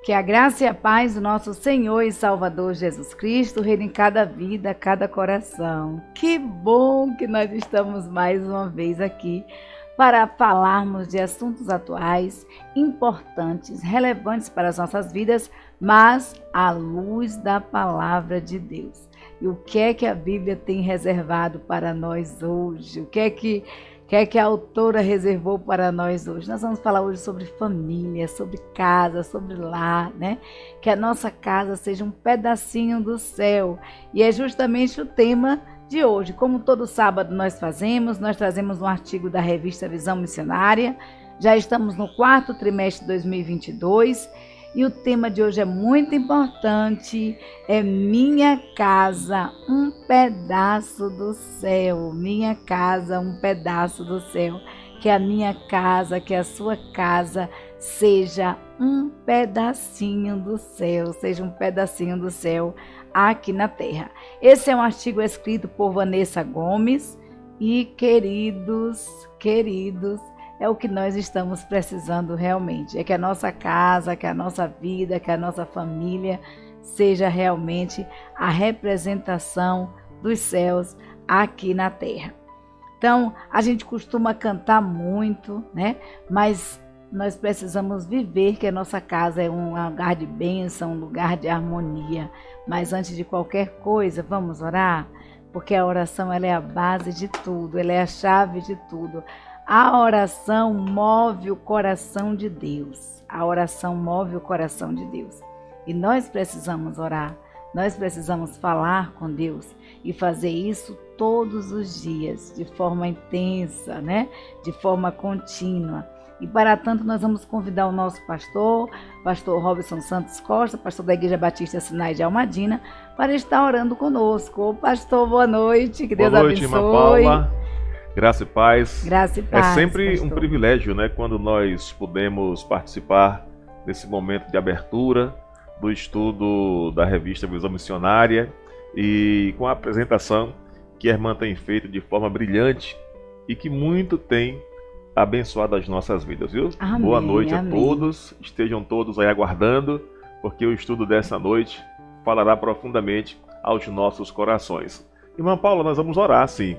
Que a graça e a paz do nosso Senhor e Salvador Jesus Cristo reine em cada vida, cada coração. Que bom que nós estamos mais uma vez aqui para falarmos de assuntos atuais, importantes, relevantes para as nossas vidas, mas à luz da palavra de Deus. E o que é que a Bíblia tem reservado para nós hoje? O que é que a autora reservou para nós hoje? Nós vamos falar hoje sobre família, sobre casa, sobre lar, né? Que a nossa casa seja um pedacinho do céu. E é justamente o tema de hoje. Como todo sábado nós fazemos, nós trazemos um artigo da revista Visão Missionária. Já estamos no 4º trimestre de 2022 e o tema de hoje é muito importante, é Minha Casa, um pedaço do céu. Minha casa, um pedaço do céu. Que a minha casa, que a sua casa seja um pedacinho do céu, seja um pedacinho do céu aqui na terra. Esse é um artigo escrito por Vanessa Gomes e queridos, é o que nós estamos precisando realmente. É que a nossa casa, que a nossa vida, que a nossa família seja realmente a representação dos céus aqui na terra. Então, a gente costuma cantar muito, né? Mas nós precisamos viver que a nossa casa é um lugar de bênção, um lugar de harmonia. Mas antes de qualquer coisa, vamos orar? Porque a oração ela é a base de tudo, ela é a chave de tudo. A oração move o coração de Deus. A oração move o coração de Deus. E nós precisamos orar, nós precisamos falar com Deus e fazer isso todos os dias, de forma intensa, né? De forma contínua. E para tanto nós vamos convidar o nosso pastor Robson Santos Costa, pastor da Igreja Batista Sinai de Almadina, para estar orando conosco. Pastor, boa noite, que Deus abençoe. Boa noite, irmã Paula. Graça e paz. Graça e paz. É sempre pastor. Um privilégio, né, quando nós podemos participar desse momento de abertura do estudo da revista Visão Missionária e com a apresentação que a irmã tem feito de forma brilhante e que muito tem abençoado as nossas vidas, viu? Amém, boa noite amém. A todos, estejam todos aí aguardando, porque o estudo dessa noite falará profundamente aos nossos corações. Irmã Paula, nós vamos orar sim,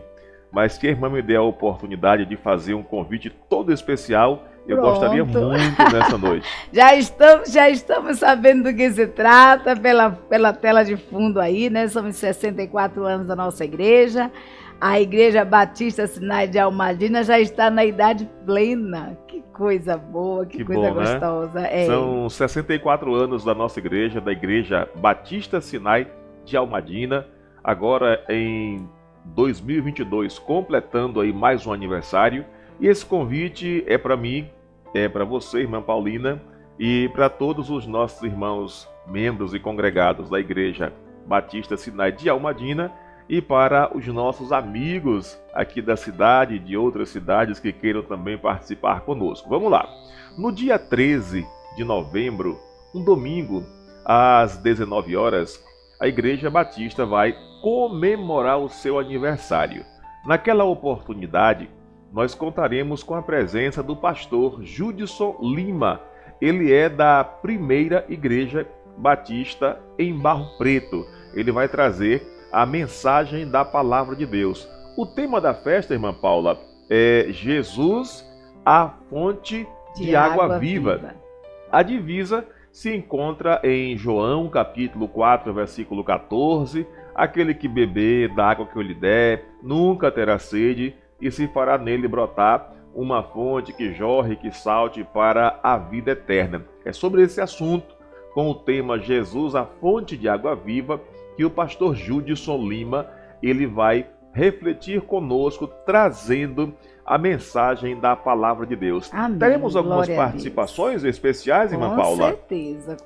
mas que a irmã me dê a oportunidade de fazer um convite todo especial. Eu Pronto. Gostaria muito nessa noite. Já estamos sabendo do que se trata pela tela de fundo aí, né? Somos 64 anos da nossa igreja. A Igreja Batista Sinai de Almadina já está na idade plena. Que coisa boa, que coisa bom, gostosa. Né? São 64 anos da nossa igreja, da Igreja Batista Sinai de Almadina. Agora em 2022, completando aí mais um aniversário. E esse convite é para mim, é para você, irmã Paulina, e para todos os nossos irmãos, membros e congregados da Igreja Batista Sinai de Almadina, e para os nossos amigos aqui da cidade e de outras cidades que queiram também participar conosco. Vamos lá. No dia 13 de novembro, um domingo, às 19 horas, a Igreja Batista vai comemorar o seu aniversário. Naquela oportunidade, nós contaremos com a presença do pastor Judson Lima. Ele é da primeira Igreja Batista em Barro Preto. Ele vai trazer a mensagem da Palavra de Deus. O tema da festa, irmã Paula, é Jesus, a fonte de água viva. A divisa se encontra em João, capítulo 4, versículo 14. Aquele que beber da água que eu lhe der, nunca terá sede, e se fará nele brotar uma fonte que jorre, que salte para a vida eterna. É sobre esse assunto, com o tema Jesus, a fonte de água viva, que o pastor Judson Lima ele vai refletir conosco, trazendo a mensagem da Palavra de Deus. Amém. Teremos algumas Glória participações especiais, irmã Paula? Com certeza.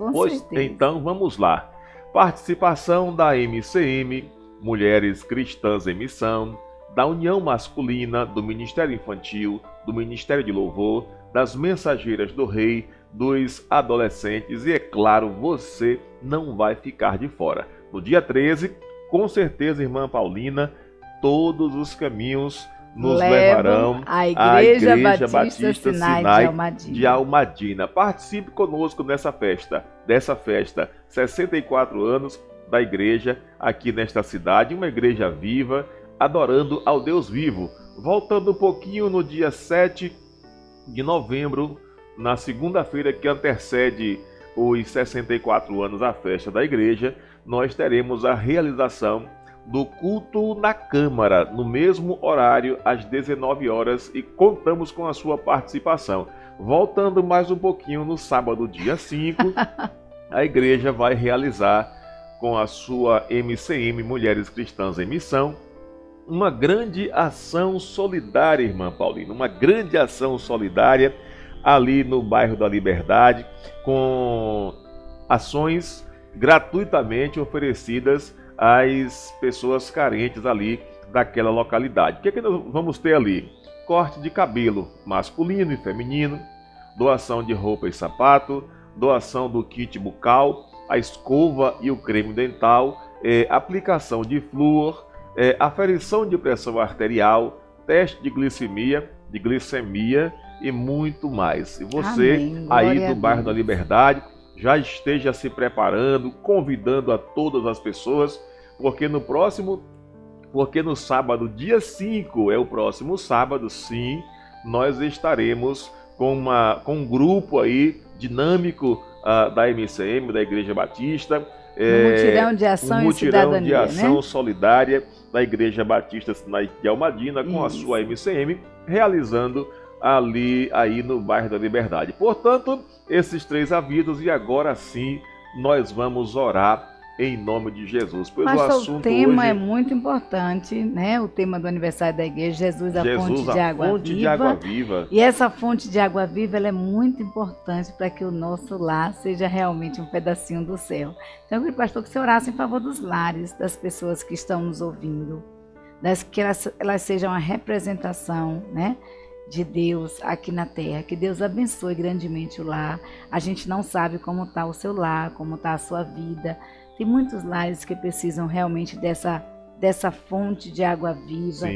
Então vamos lá. Participação da MCM, Mulheres Cristãs em Missão, da União Masculina, do Ministério Infantil, do Ministério de Louvor, das Mensageiras do Rei, dos adolescentes e, é claro, você não vai ficar de fora. No dia 13, com certeza, irmã Paulina, todos os caminhos nos levarão à à Igreja Igreja Batista Batista Sinai de Almadina. Participe conosco dessa festa, 64 anos da igreja aqui nesta cidade, uma igreja viva, adorando ao Deus vivo. Voltando um pouquinho no dia 7 de novembro, na segunda-feira que antecede os 64 anos da festa da igreja, nós teremos a realização do culto na Câmara, no mesmo horário, às 19 horas, e contamos com a sua participação. Voltando mais um pouquinho no sábado, dia 5, a igreja vai realizar com a sua MCM, Mulheres Cristãs em Missão, uma grande ação solidária, irmã Paulina, uma grande ação solidária ali no bairro da Liberdade, com ações gratuitamente oferecidas às pessoas carentes ali daquela localidade. O que é que nós vamos ter ali? Corte de cabelo masculino e feminino, doação de roupa e sapato, doação do kit bucal, a escova e o creme dental, aplicação de flúor, aferição de pressão arterial, teste de glicemia e muito mais. E você, Amém. aí do bairro da Liberdade, já esteja se preparando, convidando a todas as pessoas, porque no sábado, dia 5, é o próximo sábado, sim, nós estaremos com um grupo aí dinâmico da MCM, da Igreja Batista, um mutirão de ação um e cidadania, de ação né? solidária da Igreja Batista Sinai de Almadina, com a sua MCM, realizando aí no bairro da Liberdade. Portanto, esses 3 avisos, e agora sim nós vamos orar em nome de Jesus. Pois Pastor, o tema hoje é muito importante, né? O tema do aniversário da igreja, Jesus, a fonte de água viva. E essa fonte de água viva, ela é muito importante para que o nosso lar seja realmente um pedacinho do céu. Então, eu queria, pastor, que você orasse em favor dos lares, das pessoas que estão nos ouvindo, que elas sejam a representação, né, de Deus aqui na terra. Que Deus abençoe grandemente o lar. A gente não sabe como está o seu lar, como está a sua vida. Tem muitos lares que precisam realmente dessa fonte de água viva,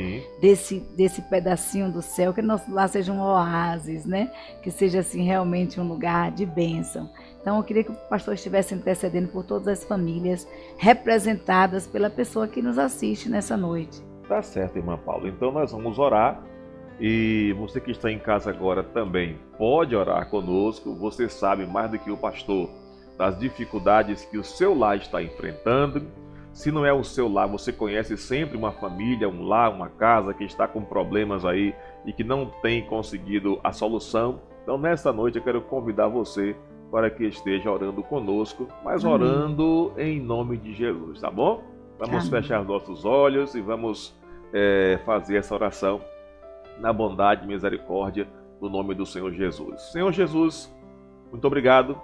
desse pedacinho do céu, que nosso lar seja um oásis, né? Que seja assim realmente um lugar de bênção. Então eu queria que o pastor estivesse intercedendo por todas as famílias representadas pela pessoa que nos assiste nessa noite. Tá certo, irmã Paula. Então nós vamos orar. E você que está em casa agora também pode orar conosco. Você sabe mais do que o pastor das dificuldades que o seu lar está enfrentando. Se não é o seu lar, você conhece sempre uma família, um lar, uma casa que está com problemas aí e que não tem conseguido a solução. Então, nesta noite, eu quero convidar você para que esteja orando conosco, mas orando em nome de Jesus, tá bom? Vamos fechar nossos olhos e vamos fazer essa oração na bondade e misericórdia do nome do Senhor Jesus. Senhor Jesus, muito obrigado,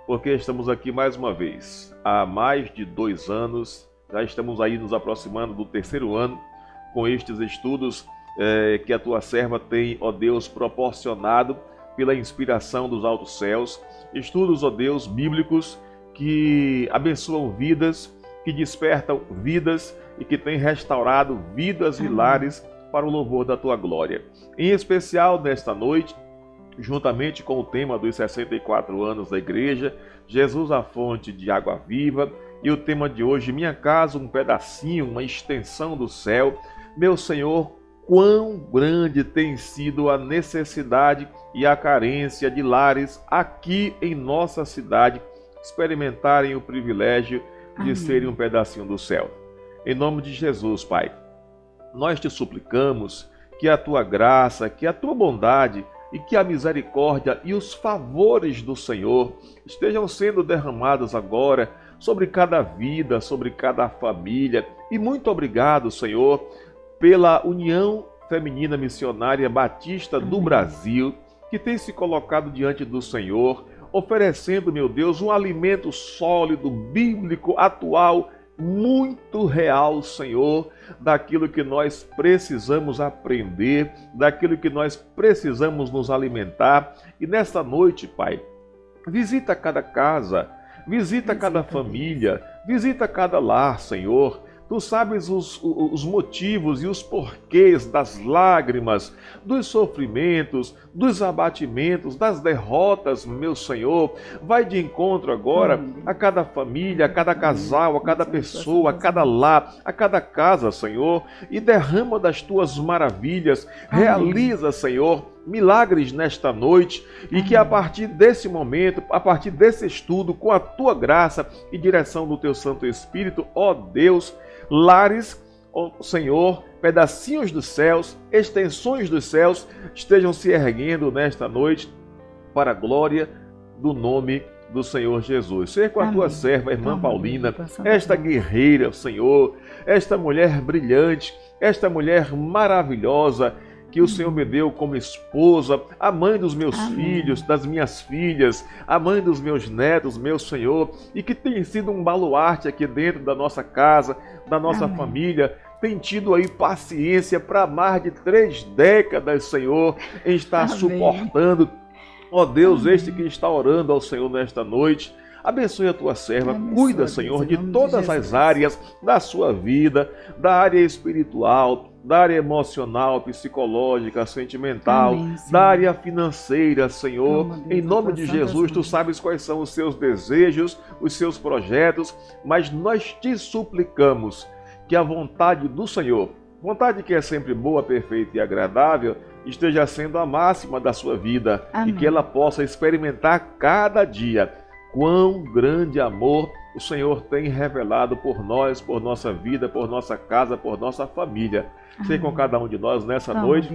porque estamos aqui mais uma vez. Há mais de 2 anos, já estamos aí nos aproximando do 3º ano, com estes estudos que a tua serva tem, ó Deus, proporcionado pela inspiração dos altos céus. Estudos, ó Deus, bíblicos, que abençoam vidas, que despertam vidas e que têm restaurado vidas e lares para o louvor da tua glória. Em especial, nesta noite, juntamente com o tema dos 64 anos da igreja, Jesus, a fonte de água viva, e o tema de hoje, minha casa, um pedacinho, uma extensão do céu. Meu Senhor, quão grande tem sido a necessidade e a carência de lares aqui em nossa cidade experimentarem o privilégio de serem um pedacinho do céu. Em nome de Jesus, Pai, nós te suplicamos que a tua graça, que a tua bondade e que a misericórdia e os favores do Senhor estejam sendo derramados agora sobre cada vida, sobre cada família. E muito obrigado, Senhor, pela União Feminina Missionária Batista do Brasil, que tem se colocado diante do Senhor, oferecendo, meu Deus, um alimento sólido, bíblico, atual, muito real, Senhor, daquilo que nós precisamos aprender, daquilo que nós precisamos nos alimentar. E nesta noite, Pai, visita cada casa, visita cada família, visita cada lar, Senhor. Tu sabes os motivos e os porquês das lágrimas, dos sofrimentos, dos abatimentos, das derrotas, meu Senhor. Vai de encontro agora a cada família, a cada casal, a cada pessoa, a cada lar, a cada casa, Senhor, e derrama das tuas maravilhas. Realiza, Senhor, milagres nesta noite e que a partir desse momento, a partir desse estudo, com a tua graça e direção do teu Santo Espírito, ó Deus, lares, ó Senhor, pedacinhos dos céus, extensões dos céus, estejam se erguendo nesta noite para a glória do nome do Senhor Jesus. Ser com a tua serva, irmã Paulina, esta guerreira, Senhor, esta mulher brilhante, esta mulher maravilhosa, que o Senhor me deu como esposa, a mãe dos meus filhos, das minhas filhas, a mãe dos meus netos, meu Senhor, e que tem sido um baluarte aqui dentro da nossa casa, da nossa família, tem tido aí paciência para mais de 3 décadas, Senhor, em estar suportando. Ó Deus, este que está orando ao Senhor nesta noite, abençoe a tua serva, cuida, Senhor, de todas as áreas da sua vida, da área espiritual, da área emocional, psicológica, sentimental, da área financeira, Senhor. Em nome de Jesus, tu sabes quais são os seus desejos, os seus projetos, mas nós te suplicamos que a vontade do Senhor, vontade que é sempre boa, perfeita e agradável, esteja sendo a máxima da sua vida e que ela possa experimentar cada dia quão grande amor o Senhor tem revelado por nós, por nossa vida, por nossa casa, por nossa família. Seja com cada um de nós nessa noite,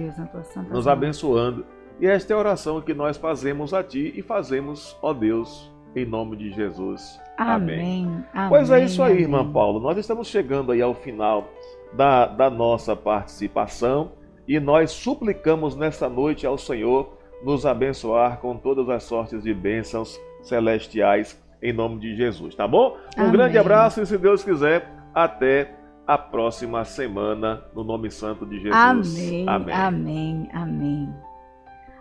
nos abençoando. E esta é a oração que nós fazemos a Ti e fazemos, ó Deus, em nome de Jesus. Amém. Pois é isso aí, irmã Paula. Nós estamos chegando aí ao final da nossa participação e nós suplicamos nessa noite ao Senhor nos abençoar com todas as sortes de bênçãos celestiais em nome de Jesus, tá bom? Um grande abraço e, se Deus quiser, até a próxima semana, no nome santo de Jesus. Amém.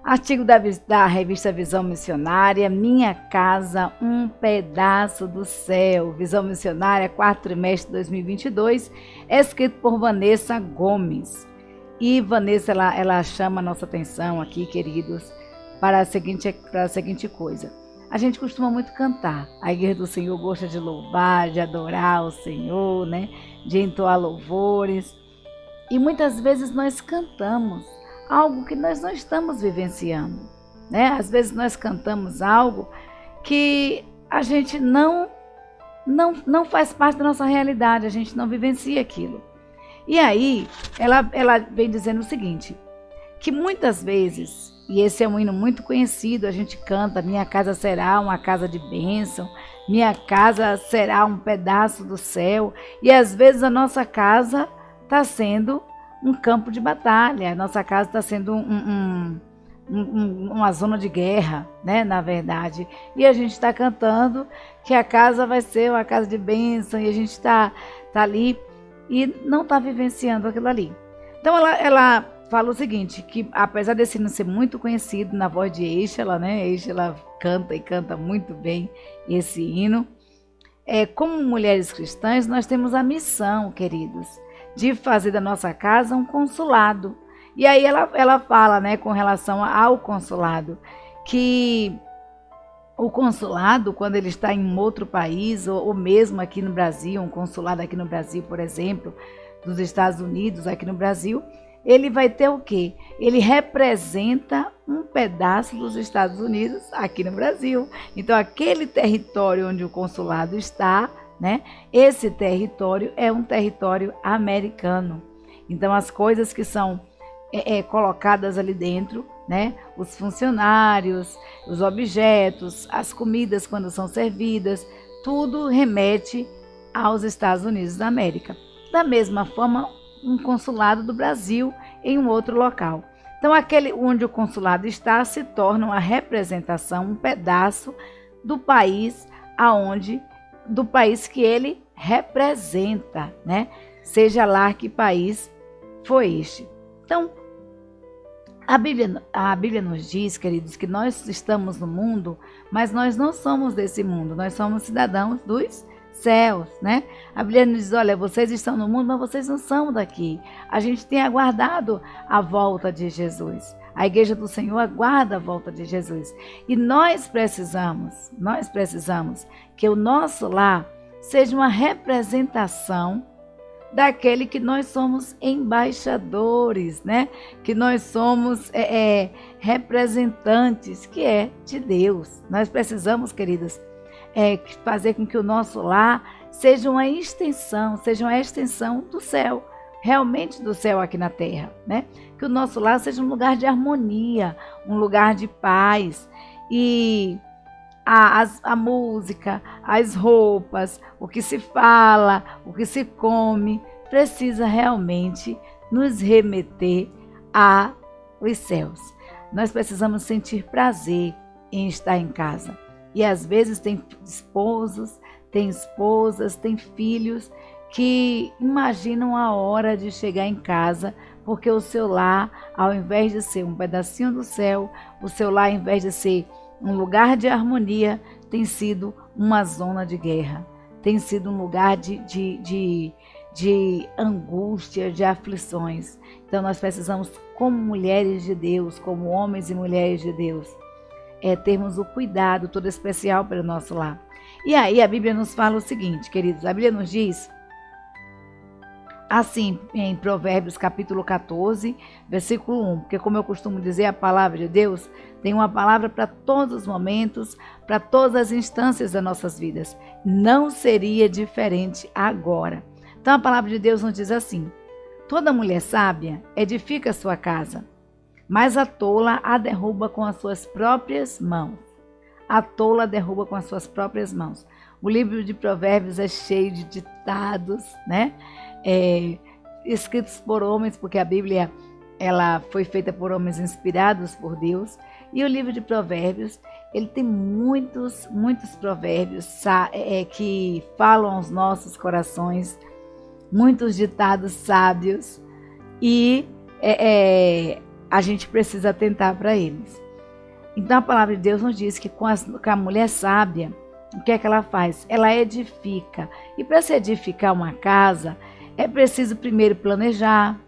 Artigo da revista Visão Missionária, Minha Casa, um Pedaço do Céu. Visão Missionária, 4º trimestre de 2022, escrito por Vanessa Gomes. E Vanessa, ela chama a nossa atenção aqui, queridos, para a seguinte coisa. A gente costuma muito cantar. A Igreja do Senhor gosta de louvar, de adorar o Senhor, né? De entoar louvores. E muitas vezes nós cantamos algo que nós não estamos vivenciando, né? Às vezes nós cantamos algo que a gente não faz parte da nossa realidade, a gente não vivencia aquilo. E aí, ela vem dizendo o seguinte, que muitas vezes, e esse é um hino muito conhecido, a gente canta, minha casa será uma casa de bênção, minha casa será um pedaço do céu, e às vezes a nossa casa está sendo um campo de batalha, a nossa casa está sendo uma zona de guerra, né, na verdade, e a gente está cantando que a casa vai ser uma casa de bênção, e a gente está ali e não está vivenciando aquilo ali. Então ela fala o seguinte, que apesar desse hino ser muito conhecido na voz de Eixela, né? Eixela canta e canta muito bem esse hino. Como mulheres cristãs, nós temos a missão, queridos, de fazer da nossa casa um consulado. E aí ela fala, né, com relação ao consulado, que o consulado, quando ele está em um outro país, ou mesmo aqui no Brasil, um consulado aqui no Brasil, por exemplo, dos Estados Unidos, aqui no Brasil, ele vai ter o quê? Ele representa um pedaço dos Estados Unidos aqui no Brasil. Então, aquele território onde o consulado está, né? Esse território é um território americano. Então, as coisas que são colocadas ali dentro, né? Os funcionários, os objetos, as comidas quando são servidas, tudo remete aos Estados Unidos da América. Da mesma forma, um consulado do Brasil em um outro local. Então, aquele onde o consulado está se torna uma representação, um pedaço do país do país que ele representa, né? Seja lá que país foi este. Então, a Bíblia nos diz, queridos, que nós estamos no mundo, mas nós não somos desse mundo, nós somos cidadãos dos céus, né? A Bíblia nos diz, olha, vocês estão no mundo, mas vocês não são daqui. A gente tem aguardado a volta de Jesus. A igreja do Senhor aguarda a volta de Jesus. E nós precisamos que o nosso lar seja uma representação daquele que nós somos embaixadores, né? Que nós somos representantes, que é de Deus. Nós precisamos, queridas, fazer com que o nosso lar seja uma extensão do céu, realmente do céu aqui na terra, né? Que o nosso lar seja um lugar de harmonia, um lugar de paz. E a música, as roupas, o que se fala, o que se come, precisa realmente nos remeter aos céus. Nós precisamos sentir prazer em estar em casa. E às vezes tem esposos, tem esposas, tem filhos que imaginam a hora de chegar em casa, porque o seu lar, ao invés de ser um pedacinho do céu, o seu lar, ao invés de ser um lugar de harmonia, tem sido uma zona de guerra, tem sido um lugar de angústia, de aflições. Então nós precisamos, como mulheres de Deus, como homens e mulheres de Deus, termos o cuidado todo especial pelo nosso lar. E aí a Bíblia nos fala o seguinte, queridos, a Bíblia nos diz assim em Provérbios capítulo 14, versículo 1, porque como eu costumo dizer, a palavra de Deus tem uma palavra para todos os momentos, para todas as instâncias das nossas vidas. Não seria diferente agora. Então a palavra de Deus nos diz assim: toda mulher sábia edifica sua casa, mas a tola a derruba com as suas próprias mãos. A tola derruba com as suas próprias mãos. O livro de Provérbios é cheio de ditados, né? Escritos por homens, porque a Bíblia ela foi feita por homens inspirados por Deus. E o livro de Provérbios, ele tem muitos provérbios que falam aos nossos corações, muitos ditados sábios, e a gente precisa atentar para eles. Então a palavra de Deus nos diz que com a mulher sábia, o que é que ela faz? Ela edifica. E para se edificar uma casa, é preciso primeiro planejar,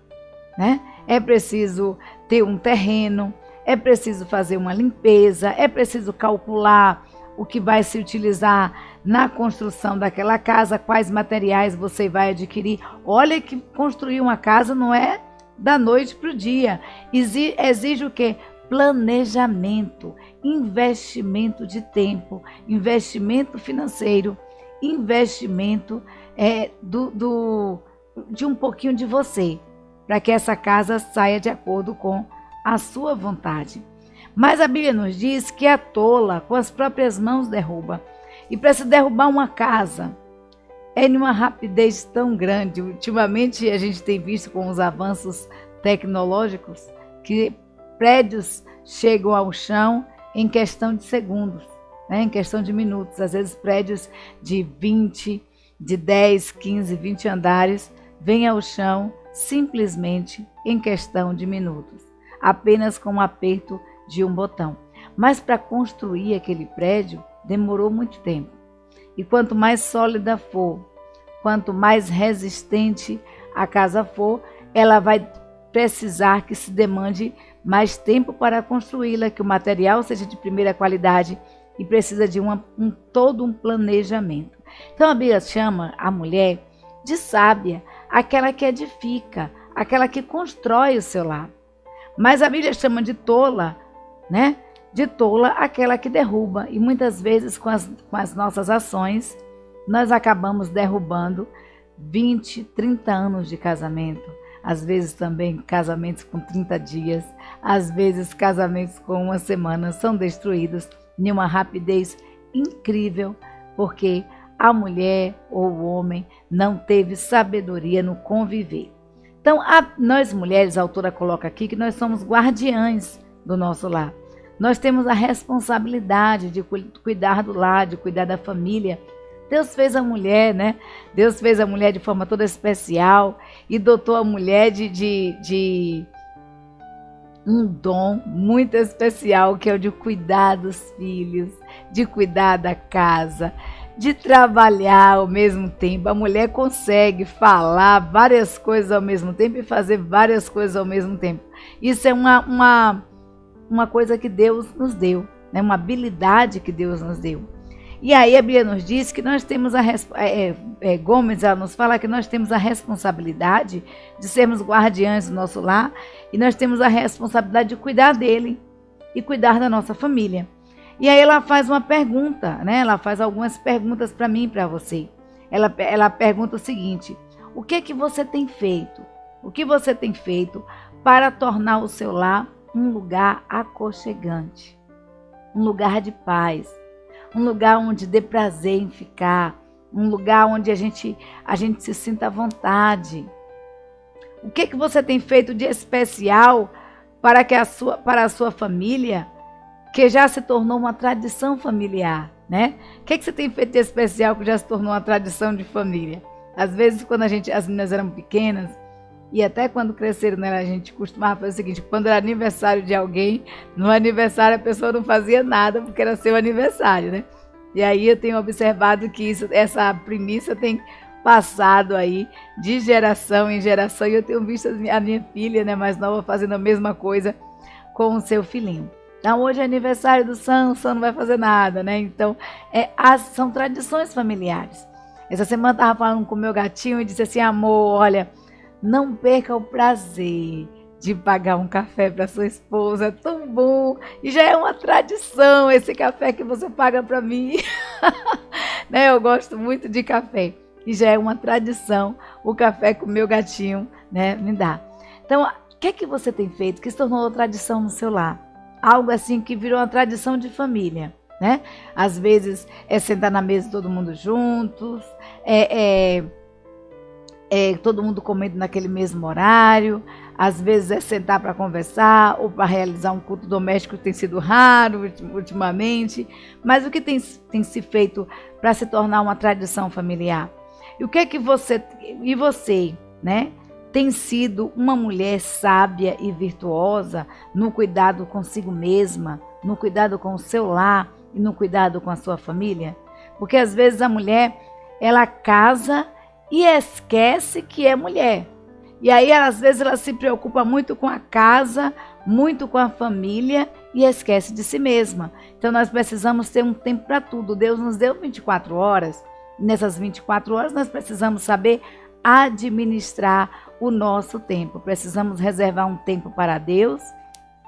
né? É preciso ter um terreno, é preciso fazer uma limpeza, é preciso calcular o que vai se utilizar na construção daquela casa, quais materiais você vai adquirir. Olha que construir uma casa não é da noite para o dia. Exige o quê? Planejamento, investimento de tempo, investimento financeiro, investimento de um pouquinho de você, para que essa casa saia de acordo com a sua vontade. Mas a Bíblia nos diz que a tola com as próprias mãos derruba. E para se derrubar uma casa, é numa rapidez tão grande. Ultimamente a gente tem visto com os avanços tecnológicos que prédios chegam ao chão em questão de segundos, né? Em questão de minutos. Às vezes prédios de 10, 15, 20 andares vêm ao chão simplesmente em questão de minutos, apenas com um aperto de um botão. Mas para construir aquele prédio demorou muito tempo. E quanto mais sólida for, quanto mais resistente a casa for, ela vai precisar que se demande mais tempo para construí-la, que o material seja de primeira qualidade e precisa de todo um planejamento. Então a Bíblia chama a mulher de sábia, aquela que edifica, aquela que constrói o seu lar. Mas a Bíblia chama de tola, né? De tola aquela que derruba. E muitas vezes com as nossas ações, nós acabamos derrubando 20, 30 anos de casamento. Às vezes também casamentos com 30 dias, às vezes casamentos com uma semana são destruídos em uma rapidez incrível, porque a mulher ou o homem não teve sabedoria no conviver. Então, nós mulheres, a autora coloca aqui que nós somos guardiãs do nosso lar. Nós temos a responsabilidade de cuidar do lar, de cuidar da família. Deus fez a mulher, né? Deus fez a mulher de forma toda especial e dotou a mulher de um dom muito especial, que é o de cuidar dos filhos, de cuidar da casa, de trabalhar ao mesmo tempo. A mulher consegue falar várias coisas ao mesmo tempo e fazer várias coisas ao mesmo tempo. Isso é uma coisa que Deus nos deu, né? Uma habilidade que Deus nos deu. E aí a Bíblia nos diz que nós temos Gomes, ela nos fala que nós temos a responsabilidade de sermos guardiães do nosso lar e nós temos a responsabilidade de cuidar dele e cuidar da nossa família. E aí ela faz uma pergunta, né? Ela faz algumas perguntas para mim e para você. Ela pergunta o seguinte: o que é que você tem feito? O que você tem feito para tornar o seu lar um lugar aconchegante, um lugar de paz, um lugar onde dê prazer em ficar, um lugar onde a gente se sinta à vontade? O que você tem feito de especial para a sua família, que já se tornou uma tradição familiar, né? O que você tem feito de especial que já se tornou uma tradição de família? Às vezes, quando as meninas eram pequenas, e até quando cresceram, né, a gente costumava fazer o seguinte: quando era aniversário de alguém, no aniversário a pessoa não fazia nada porque era seu aniversário, né? E aí eu tenho observado que essa premissa tem passado aí de geração em geração, e eu tenho visto a minha filha, né, mais nova, fazendo a mesma coisa com o seu filhinho. Então hoje é aniversário do Sam, o Sam não vai fazer nada, né? Então são tradições familiares. Essa semana eu estava falando com o meu gatinho e disse assim: amor, olha, não perca o prazer de pagar um café para sua esposa, é tão bom, e já é uma tradição esse café que você paga para mim. Né? Eu gosto muito de café, e já é uma tradição o café que o meu gatinho, né, me dá. Então, o que você tem feito que se tornou uma tradição no seu lar? Algo assim que virou uma tradição de família, né? Às vezes é sentar na mesa todo mundo juntos, todo mundo comendo naquele mesmo horário. Às vezes é sentar para conversar ou para realizar um culto doméstico que tem sido raro ultimamente. Mas o que tem se feito para se tornar uma tradição familiar? E o que é que você, né, tem sido uma mulher sábia e virtuosa no cuidado consigo mesma, no cuidado com o seu lar e no cuidado com a sua família? Porque às vezes a mulher, ela casa e esquece que é mulher. E aí, às vezes, ela se preocupa muito com a casa, muito com a família e esquece de si mesma. Então, nós precisamos ter um tempo para tudo. Deus nos deu 24 horas. Nessas 24 horas, nós precisamos saber administrar o nosso tempo. Precisamos reservar um tempo para Deus,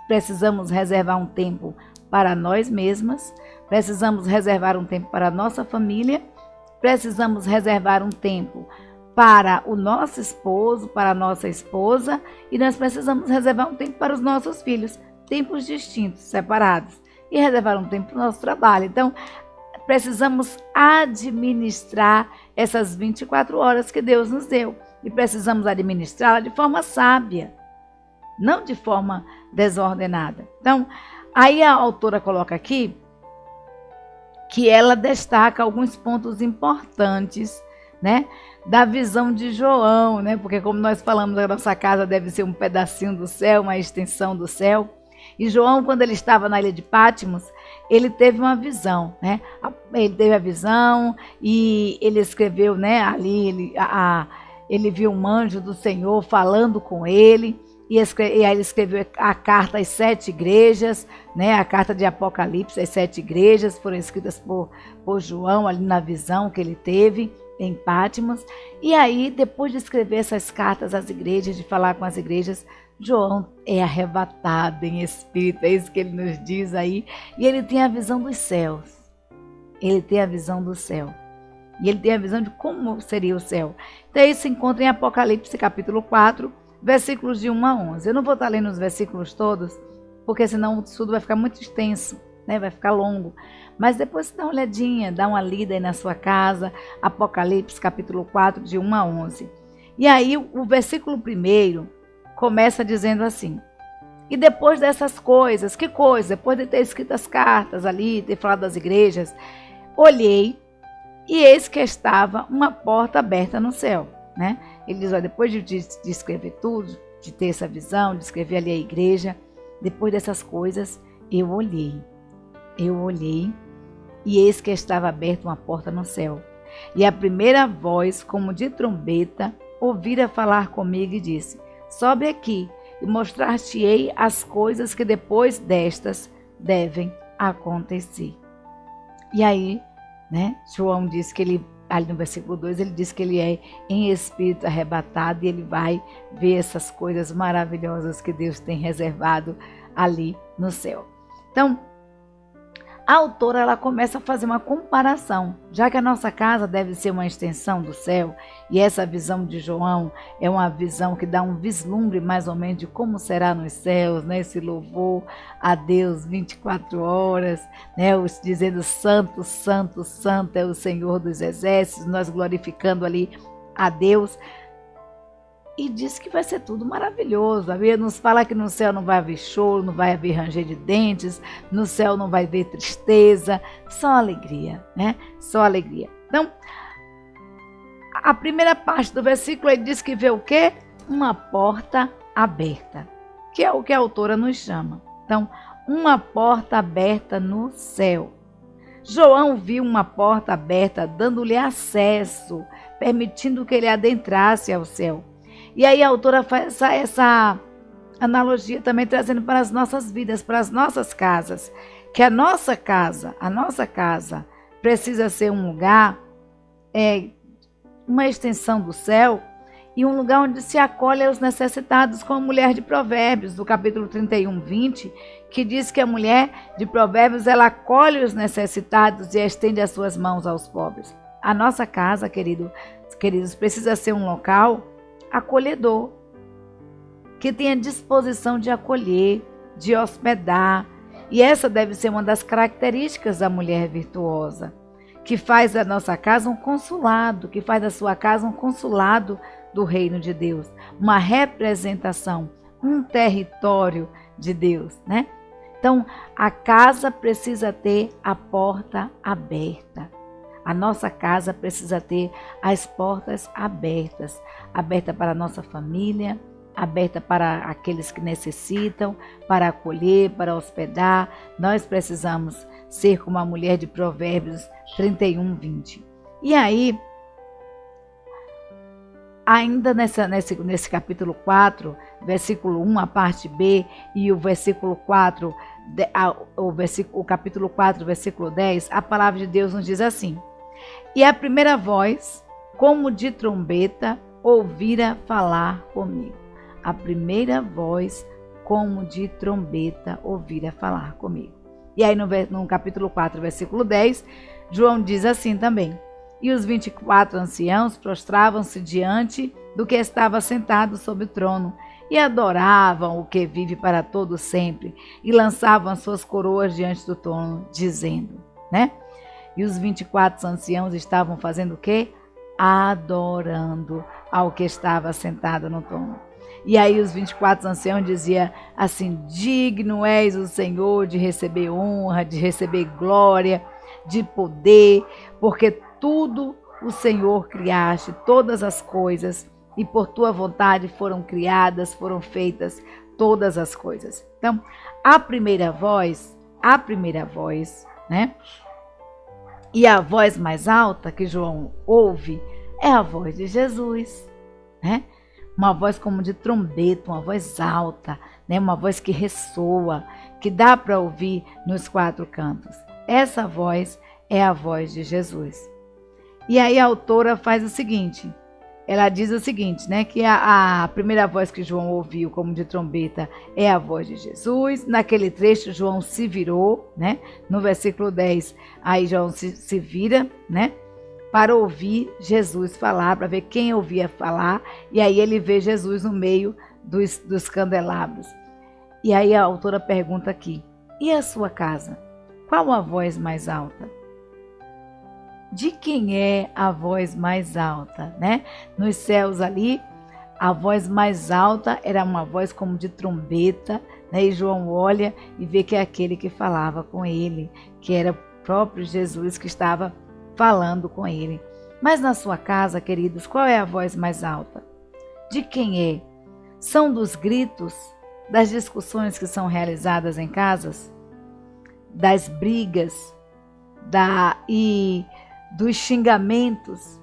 precisamos reservar um tempo para nós mesmas, precisamos reservar um tempo para a nossa família, precisamos reservar um tempo para o nosso esposo, para a nossa esposa, e nós precisamos reservar um tempo para os nossos filhos, tempos distintos, separados, e reservar um tempo para o nosso trabalho. Então, precisamos administrar essas 24 horas que Deus nos deu, e precisamos administrá-la de forma sábia, não de forma desordenada. Então, aí a autora coloca aqui que ela destaca alguns pontos importantes, né, da visão de João, né? Porque como nós falamos, a nossa casa deve ser um pedacinho do céu, uma extensão do céu. E João, quando ele estava na ilha de Patmos, ele teve uma visão, né? Ele teve a visão e ele escreveu, né? Ali ele viu um anjo do Senhor falando com ele. E aí ele escreveu a carta às 7 igrejas, né? A carta de Apocalipse, as 7 igrejas foram escritas por João ali na visão que ele teve em Patmos. E aí, depois de escrever essas cartas às igrejas, de falar com as igrejas, João é arrebatado em espírito, é isso que ele nos diz aí. E ele tem a visão dos céus. Ele tem a visão do céu. E ele tem a visão de como seria o céu. Então, isso se encontra em Apocalipse, capítulo 4, versículos de 1 a 11. Eu não vou estar lendo os versículos todos, porque senão o estudo vai ficar muito extenso, né? Vai ficar longo. Mas depois dá uma olhadinha, dá uma lida aí na sua casa, Apocalipse capítulo 4, de 1 a 11. E aí o versículo 1 começa dizendo assim: e depois dessas coisas, que coisa? Depois de ter escrito as cartas ali, ter falado das igrejas, olhei e eis que estava uma porta aberta no céu, né? Ele diz, olha, depois de escrever tudo, de ter essa visão, de escrever ali a igreja, depois dessas coisas, eu olhei E eis que estava aberta uma porta no céu. E a primeira voz, como de trombeta, ouvira falar comigo e disse: sobe aqui e mostrar-te-ei as coisas que depois destas devem acontecer. E aí, João diz que ele, ali no versículo 2, ele diz que ele é em espírito arrebatado e ele vai ver essas coisas maravilhosas que Deus tem reservado ali no céu. Então, a autora ela começa a fazer uma comparação, já que a nossa casa deve ser uma extensão do céu, e essa visão de João é uma visão que dá um vislumbre mais ou menos de como será nos céus, esse louvor a Deus 24 horas, dizendo santo, santo, santo é o Senhor dos exércitos, nós glorificando ali a Deus. E diz que vai ser tudo maravilhoso. A Bíblia nos fala que no céu não vai haver choro, não vai haver ranger de dentes, no céu não vai haver tristeza, só alegria, Só alegria. Então, a primeira parte do versículo ele diz que vê o quê? Uma porta aberta, que é o que a autora nos chama. Então, uma porta aberta no céu. João viu uma porta aberta, dando-lhe acesso, permitindo que ele adentrasse ao céu. E aí a autora faz essa analogia também trazendo para as nossas vidas, para as nossas casas, que a nossa casa precisa ser um lugar, uma extensão do céu e um lugar onde se acolhe aos necessitados, como a mulher de Provérbios, do capítulo 31, 20, que diz que a mulher de Provérbios, ela acolhe os necessitados e estende as suas mãos aos pobres. A nossa casa, queridos, precisa ser um local acolhedor, que tenha disposição de acolher, de hospedar. E essa deve ser uma das características da mulher virtuosa, que faz da nossa casa um consulado, que faz da sua casa um consulado do reino de Deus, uma representação, um território de Deus, Então, a casa precisa ter a porta aberta. A nossa casa precisa ter as portas abertas, aberta para a nossa família, aberta para aqueles que necessitam, para acolher, para hospedar. Nós precisamos ser como a mulher de Provérbios 31, 20. E aí, ainda nesse capítulo 4, versículo 1, a parte B, e o versículo 4, o capítulo 4, versículo 10, a palavra de Deus nos diz assim: e a primeira voz, como de trombeta, ouvira falar comigo. A primeira voz, como de trombeta, ouvira falar comigo. E aí no capítulo 4, versículo 10, João diz assim também: e os 24 anciãos prostravam-se diante do que estava sentado sobre o trono, e adoravam o que vive para todo sempre, e lançavam as suas coroas diante do trono, dizendo, E os 24 anciãos estavam fazendo o quê? Adorando ao que estava sentado no trono. E aí os 24 anciãos diziam assim: digno és o Senhor de receber honra, de receber glória, de poder, porque tudo o Senhor criaste, todas as coisas, e por tua vontade foram criadas, foram feitas todas as coisas. Então, a primeira voz, e a voz mais alta que João ouve é a voz de Jesus, Uma voz como de trombeta, uma voz alta, Uma voz que ressoa, que dá para ouvir nos quatro cantos. Essa voz é a voz de Jesus. E aí a autora faz o seguinte, ela diz o seguinte, que a primeira voz que João ouviu como de trombeta é a voz de Jesus. Naquele trecho, João se virou, No versículo 10, aí João se vira, Para ouvir Jesus falar, para ver quem ouvia falar. E aí ele vê Jesus no meio dos candelabros. E aí a autora pergunta aqui, e a sua casa? Qual a voz mais alta? De quem é a voz mais alta, Nos céus ali, a voz mais alta era uma voz como de trombeta, E João olha e vê que é aquele que falava com ele, que era o próprio Jesus que estava falando com ele. Mas na sua casa, queridos, qual é a voz mais alta? De quem é? São dos gritos, das discussões que são realizadas em casas? Das brigas? e dos xingamentos.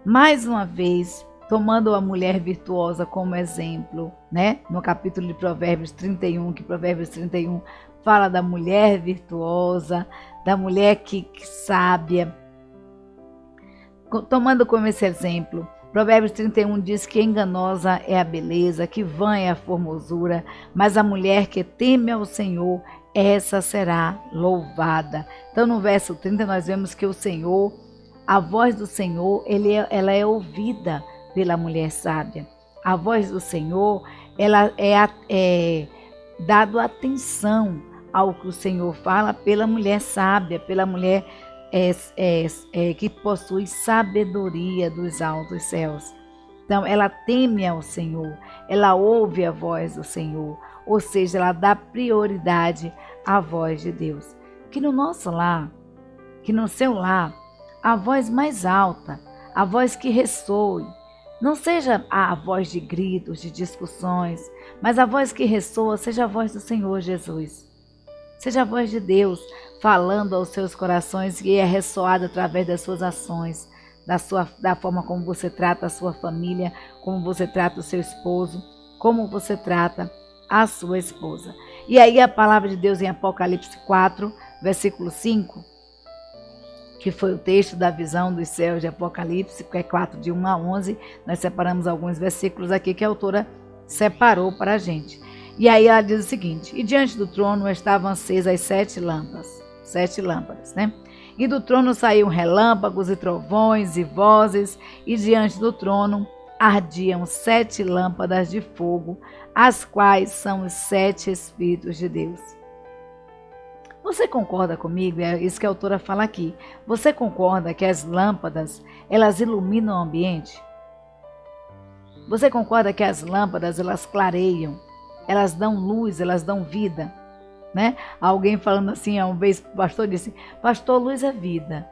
Mais uma vez, tomando a mulher virtuosa como exemplo, né? No capítulo de Provérbios 31, que Provérbios 31 fala da mulher virtuosa, da mulher que sábia. Tomando como esse exemplo, Provérbios 31 diz que enganosa é a beleza, que vã é a formosura, mas a mulher que teme ao Senhor, essa será louvada. Então, no verso 30, nós vemos que o Senhor, a voz do Senhor, ela é ouvida pela mulher sábia. A voz do Senhor, ela é dado atenção ao que o Senhor fala pela mulher sábia, pela mulher que possui sabedoria dos altos céus. Então, ela teme ao Senhor, ela ouve a voz do Senhor, ou seja, ela dá prioridade à voz de Deus. Que no nosso lar, que no seu lar, a voz mais alta, a voz que ressoe, não seja a voz de gritos, de discussões, mas a voz que ressoa seja a voz do Senhor Jesus. Seja a voz de Deus falando aos seus corações e é ressoada através das suas ações, da forma como você trata a sua família, como você trata o seu esposo, como você trata a sua esposa. E aí a palavra de Deus em Apocalipse 4, versículo 5, que foi o texto da visão dos céus de Apocalipse, que é 4, de 1 a 11, nós separamos alguns versículos aqui que a autora separou para a gente. E aí ela diz o seguinte: e diante do trono estavam acesas 7 lâmpadas, né? E do trono saíam relâmpagos e trovões e vozes, e diante do trono ardiam 7 lâmpadas de fogo, as quais são os 7 Espíritos de Deus. Você concorda comigo? É isso que a autora fala aqui. Você concorda que as lâmpadas, elas iluminam o ambiente? Você concorda que as lâmpadas, elas clareiam? Elas dão luz, elas dão vida, né? Alguém falando assim, uma vez o pastor disse: pastor, luz é vida,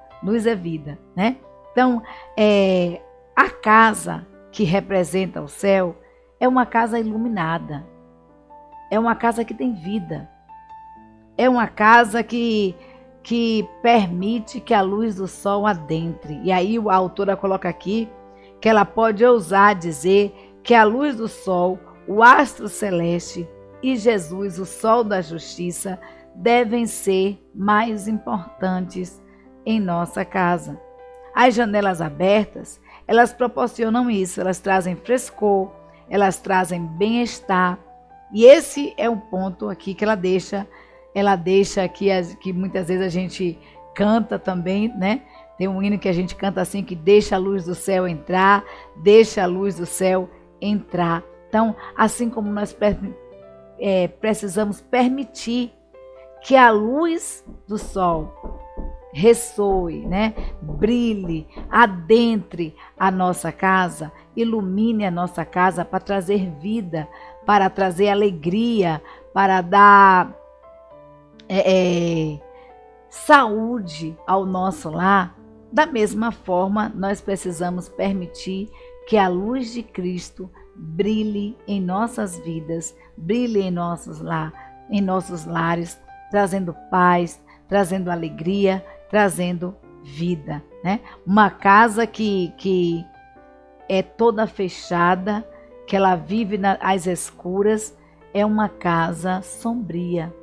né? Então, a casa que representa o céu é uma casa iluminada, é uma casa que tem vida, é uma casa que permite que a luz do sol adentre. E aí a autora coloca aqui que ela pode ousar dizer que a luz do sol, o astro celeste e Jesus, o sol da justiça, devem ser mais importantes em nossa casa. As janelas abertas, elas proporcionam isso, elas trazem frescor, elas trazem bem-estar. E esse é um ponto aqui que ela deixa aqui, que muitas vezes a gente canta também, né? Tem um hino que a gente canta assim, que deixa a luz do céu entrar, deixa a luz do céu entrar. Então, assim como nós precisamos permitir que a luz do sol ressoe, né? Brilhe, adentre a nossa casa, ilumine a nossa casa para trazer vida, para trazer alegria, para dar saúde ao nosso lar. Da mesma forma, nós precisamos permitir que a luz de Cristo brilhe em nossas vidas, brilhe em nossos lares, trazendo paz, trazendo alegria, trazendo vida, né? Uma casa que é toda fechada, que ela vive às escuras, é uma casa sombria,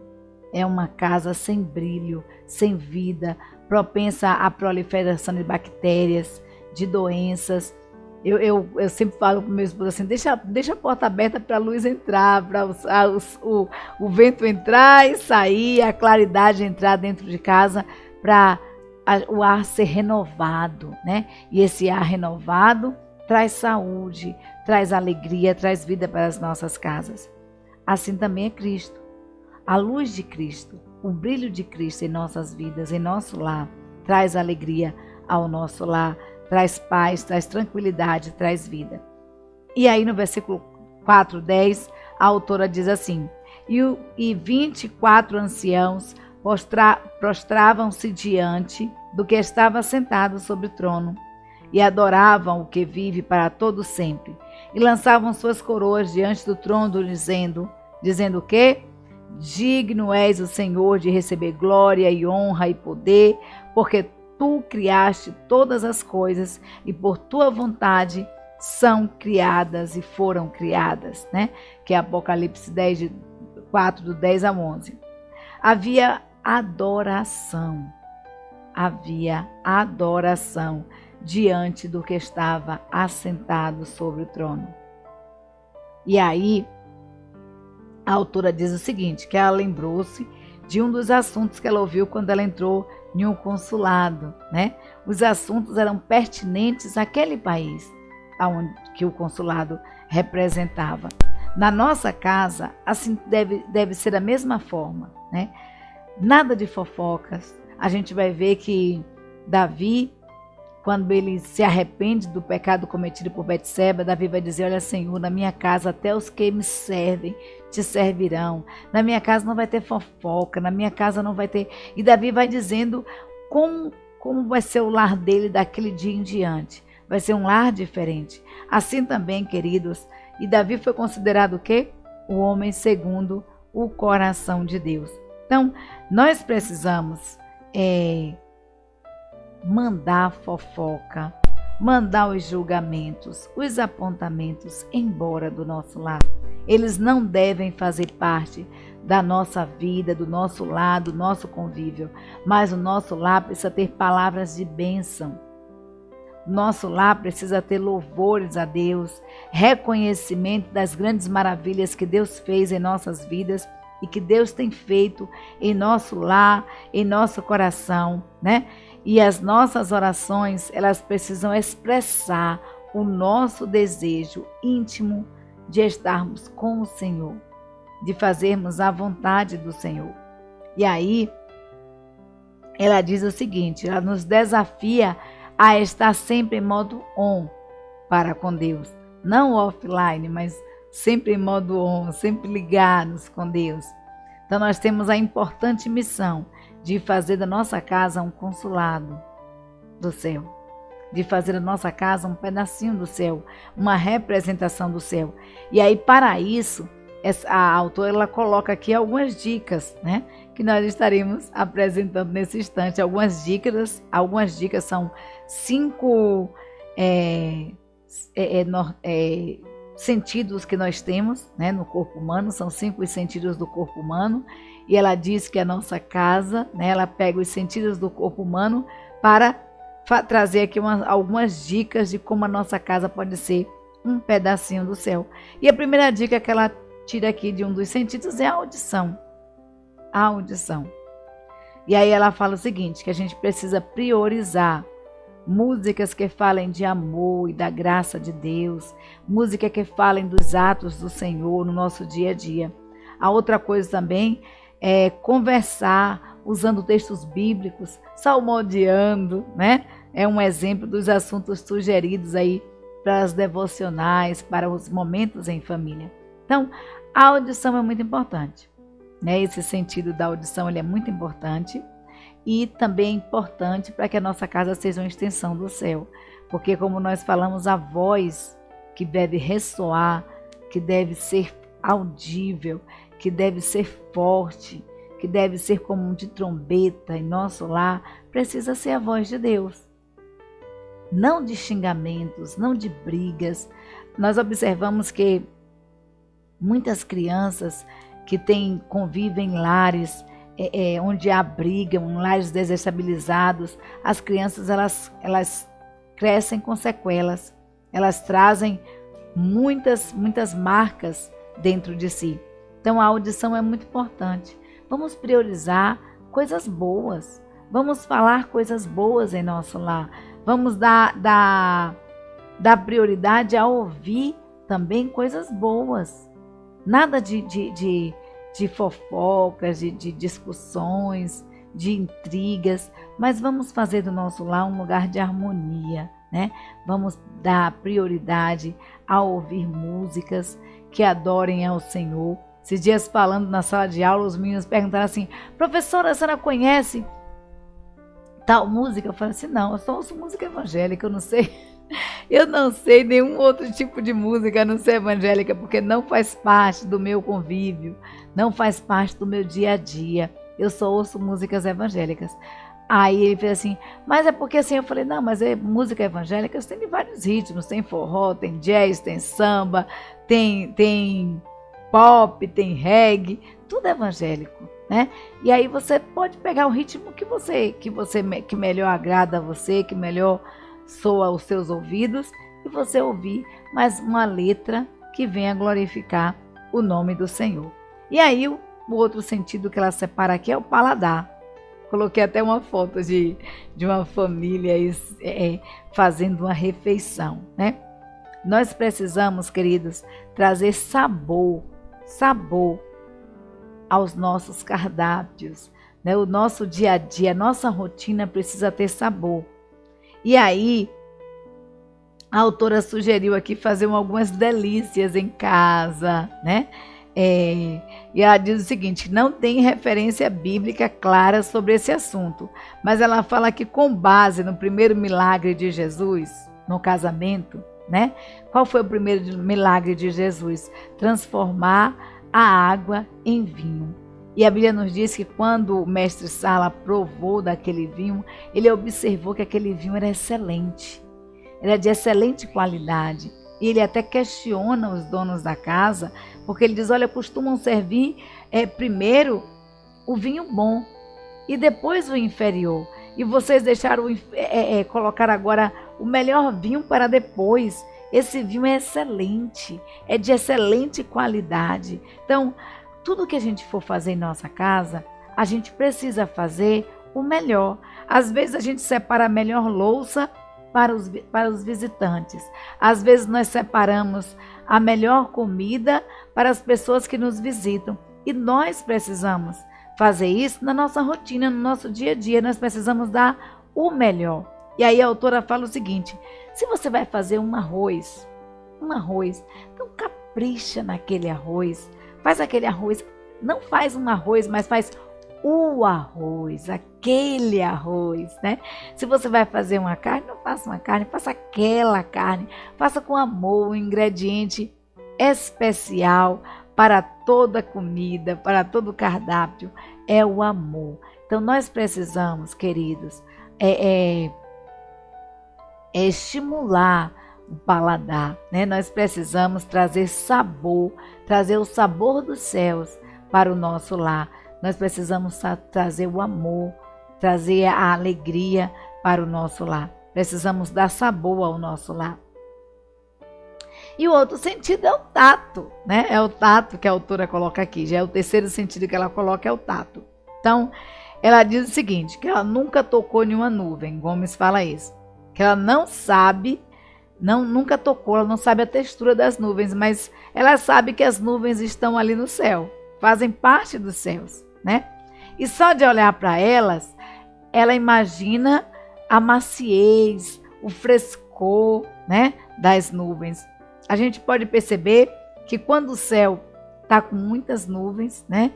é uma casa sem brilho, sem vida, propensa à proliferação de bactérias, de doenças. Eu sempre falo para o meu esposo assim: deixa a porta aberta para a luz entrar, para o vento entrar e sair, a claridade entrar dentro de casa, para o ar ser renovado, né? E esse ar renovado traz saúde, traz alegria, traz vida para as nossas casas. Assim também é Cristo. A luz de Cristo, o brilho de Cristo em nossas vidas, em nosso lar, traz alegria ao nosso lar, traz paz, traz tranquilidade, traz vida. E aí no versículo 4:10, a autora diz assim: e 24 anciãos prostravam-se diante do que estava sentado sobre o trono, e adoravam o que vive para todo sempre, e lançavam suas coroas diante do trono, dizendo o quê? Digno és o Senhor de receber glória e honra e poder, porque tu criaste todas as coisas e por tua vontade são criadas e foram criadas, né? Que é Apocalipse 10, de 4, do 10 a 11. Havia adoração diante do que estava assentado sobre o trono. E aí, a autora diz o seguinte, que ela lembrou-se de um dos assuntos que ela ouviu quando ela entrou em um consulado, né? Os assuntos eram pertinentes àquele país que o consulado representava. Na nossa casa, assim deve ser da mesma forma, né? Nada de fofocas. A gente vai ver que Davi, quando ele se arrepende do pecado cometido por Betseba, Davi vai dizer, olha Senhor, na minha casa até os que me servem te servirão. Na minha casa não vai ter fofoca, na minha casa não vai ter... E Davi vai dizendo como vai ser o lar dele daquele dia em diante. Vai ser um lar diferente. Assim também, queridos, e Davi foi considerado o quê? O homem segundo o coração de Deus. Então, nós precisamos mandar a fofoca, mandar os julgamentos, os apontamentos embora do nosso lar. Eles não devem fazer parte da nossa vida, do nosso lar, do nosso convívio, mas o nosso lar precisa ter palavras de bênção. Nosso lar precisa ter louvores a Deus, reconhecimento das grandes maravilhas que Deus fez em nossas vidas e que Deus tem feito em nosso lar, em nosso coração, né? E as nossas orações, elas precisam expressar o nosso desejo íntimo de estarmos com o Senhor, de fazermos a vontade do Senhor. E aí, ela diz o seguinte, ela nos desafia a estar sempre em modo on para com Deus. Não offline, mas sempre em modo on, sempre ligados com Deus. Então nós temos a importante missão de fazer da nossa casa um consulado do céu. De fazer da nossa casa um pedacinho do céu, uma representação do céu. E aí para isso, a autora ela coloca aqui algumas dicas, né? Que nós estaremos apresentando nesse instante. Algumas dicas são 5 sentidos que nós temos, né, no corpo humano. São 5 os sentidos do corpo humano. E ela diz que a nossa casa, né, ela pega os sentidos do corpo humano para trazer aqui algumas dicas de como a nossa casa pode ser um pedacinho do céu. E a primeira dica que ela tira aqui de um dos sentidos é a audição. A audição. E aí ela fala o seguinte, que a gente precisa priorizar músicas que falem de amor e da graça de Deus, música que falem dos atos do Senhor no nosso dia a dia. A outra coisa também é conversar usando textos bíblicos, salmodiando, né? É um exemplo dos assuntos sugeridos aí para as devocionais, para os momentos em família. Então, a audição é muito importante, né? Esse sentido da audição ele é muito importante e também é importante para que a nossa casa seja uma extensão do céu, porque como nós falamos, a voz que deve ressoar, que deve ser audível, que deve ser forte, que deve ser como um de trombeta em nosso lar, precisa ser a voz de Deus. Não de xingamentos, não de brigas. Nós observamos que muitas crianças que convivem em lares onde há briga, em lares desestabilizados, as crianças elas crescem com sequelas, elas trazem muitas marcas dentro de si. Então a audição é muito importante. Vamos priorizar coisas boas, vamos falar coisas boas em nosso lar, vamos dar prioridade a ouvir também coisas boas. Nada de fofocas, de discussões, de intrigas, mas vamos fazer do nosso lar um lugar de harmonia, né? Vamos dar prioridade a ouvir músicas que adorem ao Senhor. Esses dias falando na sala de aula, os meninos perguntaram assim, professora, a senhora conhece tal música? Eu falei assim, não, eu só ouço música evangélica, eu não sei Eu não sei nenhum outro tipo de música a não ser evangélica, porque não faz parte do meu convívio, não faz parte do meu dia a dia. Eu só ouço músicas evangélicas. Aí ele fez assim, mas é porque assim, eu falei, não, mas música evangélica tem de vários ritmos, tem forró, tem jazz, tem samba, tem pop, tem reggae, tudo evangélico, né? E aí você pode pegar o ritmo que melhor agrada a você, que melhor soa aos seus ouvidos, e você ouvir mais uma letra que venha glorificar o nome do Senhor. E aí o outro sentido que ela separa aqui é o paladar. Coloquei até uma foto de uma família fazendo uma refeição, né? Nós precisamos, queridos, trazer sabor aos nossos cardápios, né? O nosso dia a dia, a nossa rotina precisa ter sabor. E aí, a autora sugeriu aqui fazer algumas delícias em casa, né? E ela diz o seguinte, não tem referência bíblica clara sobre esse assunto, mas ela fala que com base no primeiro milagre de Jesus, no casamento, né? Qual foi o primeiro milagre de Jesus? Transformar a água em vinho. E a Bíblia nos diz que quando o mestre Sala provou daquele vinho, ele observou que aquele vinho era excelente, era de excelente qualidade. E ele até questiona os donos da casa, porque ele diz, olha, costumam servir primeiro o vinho bom e depois o inferior. E vocês deixaram colocar agora o melhor vinho para depois. Esse vinho é excelente, é de excelente qualidade. Então, tudo que a gente for fazer em nossa casa, a gente precisa fazer o melhor. Às vezes a gente separa a melhor louça para os visitantes. Às vezes nós separamos a melhor comida para as pessoas que nos visitam. E nós precisamos fazer isso na nossa rotina, no nosso dia a dia. Nós precisamos dar o melhor. E aí a autora fala o seguinte, se você vai fazer um arroz, então capricha naquele arroz. Faz aquele arroz, não faz um arroz, mas faz o arroz, aquele arroz, né? Se você vai fazer uma carne, não faça uma carne, faça aquela carne. Faça com amor, um ingrediente especial para toda comida, para todo cardápio, é o amor. Então nós precisamos, queridos, estimular o paladar, né? Nós precisamos trazer sabor, trazer o sabor dos céus para o nosso lar. Nós precisamos trazer o amor, trazer a alegria para o nosso lar. Precisamos dar sabor ao nosso lar. E o outro sentido é o tato, né? É o tato que a autora coloca aqui. Já é o terceiro sentido que ela coloca, é o tato. Então, ela diz o seguinte, que ela nunca tocou em uma nuvem. Gomes fala isso. Que ela não sabe, nunca tocou, ela não sabe a textura das nuvens, mas ela sabe que as nuvens estão ali no céu, fazem parte dos céus, né? E só de olhar para elas, ela imagina a maciez, o frescor, né, das nuvens. A gente pode perceber que quando o céu está com muitas nuvens, né,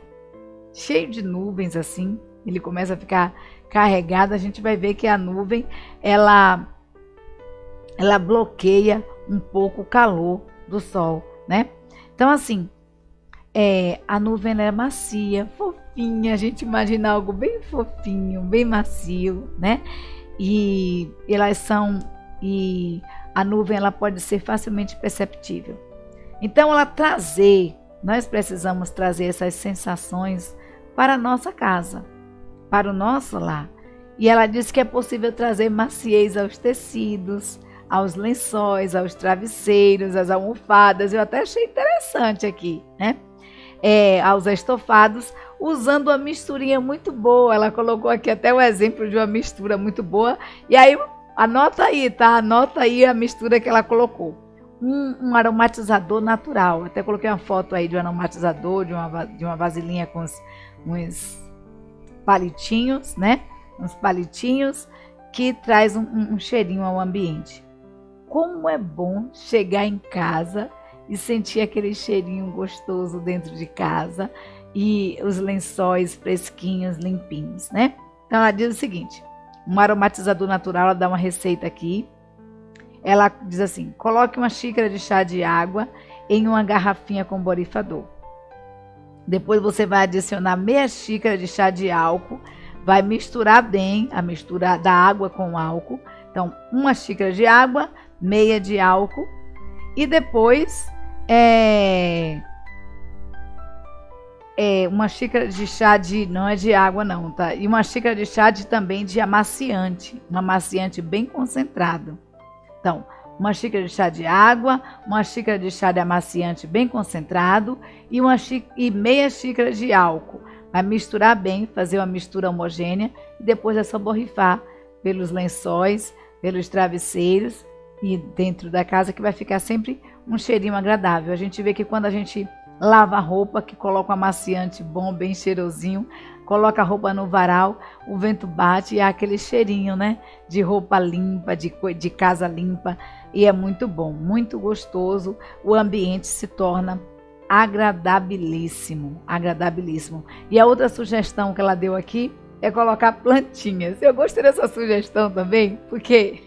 cheio de nuvens assim, ele começa a ficar carregado, a gente vai ver que a nuvem, ela bloqueia um pouco o calor do sol, né? Então, assim, a nuvem é macia, fofinha, a gente imagina algo bem fofinho, bem macio, né? E a nuvem ela pode ser facilmente perceptível. Então, nós precisamos trazer essas sensações para a nossa casa, para o nosso lar. E ela diz que é possível trazer maciez aos tecidos, aos lençóis, aos travesseiros, às almofadas. Eu até achei interessante aqui, né? Aos estofados, usando uma misturinha muito boa. Ela colocou aqui até o exemplo de uma mistura muito boa. E aí, anota aí, tá? Anota aí a mistura que ela colocou. Um aromatizador natural. Até coloquei uma foto aí de um aromatizador, de uma vasilhinha com uns palitinhos, né? Uns palitinhos que traz um cheirinho ao ambiente. Como é bom chegar em casa e sentir aquele cheirinho gostoso dentro de casa e os lençóis fresquinhos, limpinhos, né? Então ela diz o seguinte, um aromatizador natural, ela dá uma receita aqui. ela diz assim: coloque uma xícara de chá de água em uma garrafinha com borrifador. Depois você vai adicionar meia xícara de chá de álcool, vai misturar bem a mistura da água com álcool. Então, uma xícara de água, meia de álcool e depois uma xícara de chá não é de água não, tá? E uma xícara de chá também de amaciante, um amaciante bem concentrado. Então, uma xícara de chá de água, uma xícara de chá de amaciante bem concentrado e meia xícara de álcool. Vai misturar bem, fazer uma mistura homogênea e depois é só borrifar pelos lençóis, pelos travesseiros e dentro da casa, que vai ficar sempre um cheirinho agradável. A gente vê que quando a gente lava a roupa, que coloca um amaciante bom, bem cheirosinho, coloca a roupa no varal, o vento bate e há aquele cheirinho, né? De roupa limpa, de casa limpa, e é muito bom, muito gostoso. O ambiente se torna agradabilíssimo, agradabilíssimo. E a outra sugestão que ela deu aqui é colocar plantinhas. Eu gostei dessa sugestão também, porque